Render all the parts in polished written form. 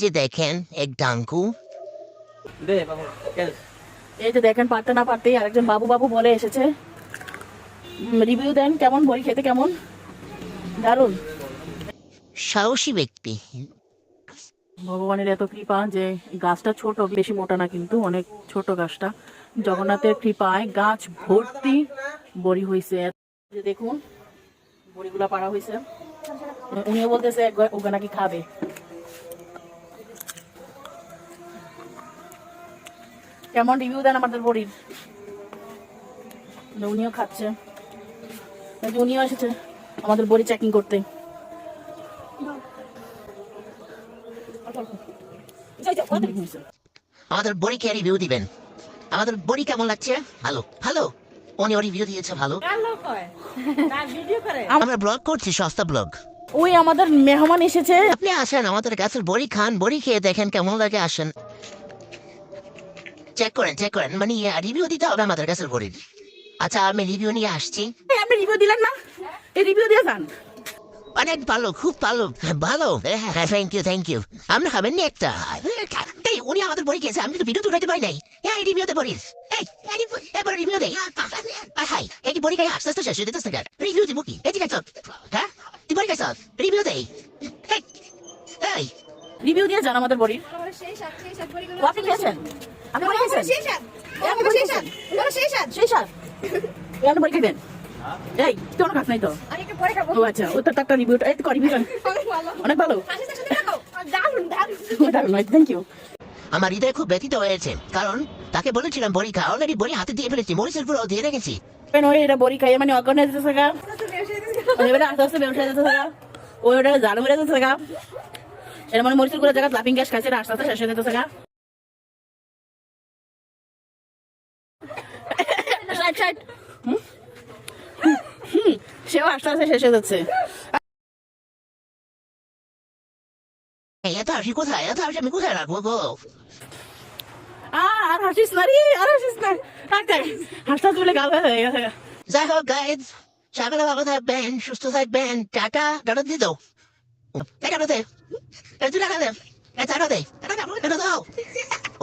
যে দেখেন এক ডাঙ্কু। এই যে দেখেন, পারতে না পারতেই আরেকজন বাবু বাবু বলে এসেছে। রিভিউ দেন, কেমন বড়ি খেতে, কেমন? দারুন। সাহসী ব্যক্তি। ভগবানের এত কৃপা যে গাছটা ছোট, বেশি মোটা না, কিন্তু অনেক ছোট গাছটা। জগন্নাথের কৃপায় গাছ ভর্তি বড়ি হয়েছে। যে দেখুন, বড়িগুলা পাড়া হয়েছে। উনিও বলতেছে ওকে নাকি খাবে। কেমন রিভিউ দেন আমাদের বড়ির? উনিও খাচ্ছে, উনিও এসেছে আমাদের বড়ি চেকিং করতে। আমাদের বড়ি কে রিভিউ দিবেন? আমাদের বড়ি কেমন লাগছে? ভালো ভালো। উনি রিভিউ দিয়েছে ভালো। আমরা ব্লগ করছি, সস্তা ব্লগ। ওই আমাদের মেহমান এসেছে। আপনি আসেন, আমাদের গাছের বড়ি খান, বড়ি খেয়ে দেখেন কেমন লাগে। আসেন, চেক করেন, মানে রিভিউ দিতে হবে আমাদের গাছের বড়ির। আচ্ছা, আমি রিভিউ নিয়ে আসছি। আপনি রিভিউ দিলেন না? এই রিভিউ দিয়ে যান। অনেক ভালো, খুব ভালো, ভালো। হ্যাঁ, থ্যাংক ইউ। আমরা খাবেন নি একটা? উনি আমাদের বড়ি খেয়েছে, আমি কিন্তু ভিডিও তুলাইতে পারি নাই। এই রিভিউতে বলিস, এবার রিভিউ দেয়। হাই, এই বড়ি খাই আস্তে আস্তে শেষ হয়ে যেতেছে। রিভিউ দিব কি? এই ঠিক আছে, হ্যাঁ তুই বড়ি খাইছ, রিভিউ দেই। এই রিভিউ দিয়ে যান আমাদের বড়ির। আপনি খেয়েছেন? আপনি বড়ি খেয়েছেন? সেই স্বাদ। আপনি বড়ি খাইবেন? এই তুই অনেক খাস নাই তো? ও আচ্ছা, ও তো একটা রিভিউ, এই তো রিভিউ অনেক ভালো। দারুণ, থ্যাংক ইউ। আমার হৃদয় খুব ব্যথিত হয়েছে, কারণ তাকে বলেছিলাম বড়ি খা, অলরেডি বড়ি হাতে দিয়ে ফেলেছি, মরিচের পুরো দিয়ে রেখেছি। ওই এটা বড়ি খাইয়ে মানে অজ্ঞান হয়ে যেতেছে গা, আস্তে আস্তে ব্যবসায় যেতেছে গা, ওই ওটা জানো মেরে যেতেছে গা। এটা মানে মরিচের গুলো জায়গা লাফিং গ্যাস খাইছে, আস্তে আস্তে শেষ হয়ে যেতেছে গা। সেও আস্তে আস্তে শেষ হয়ে যাচ্ছে। এত হাসি কোথায়? এত হাসি আমি কোথায় রাখবো গো? আর হাসিস না রে, আর হাসিস না। হাসতে তুলে গাল হয়ে গেছে। যাই হোক গাইজ, সকালে ভালো থাকবেন, সুস্থ থাকবেন। টাটা, টাটা দিয়ে দাও। টাটা দে, তুই টাকা দে, টাটা দে, টাটা দাও।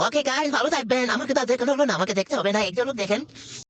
ওকে গাইজ, ভালো থাকবেন। আমাকে তো দেখতে হবে না, আমাকে দেখতে হবে না, একজন দেখেন।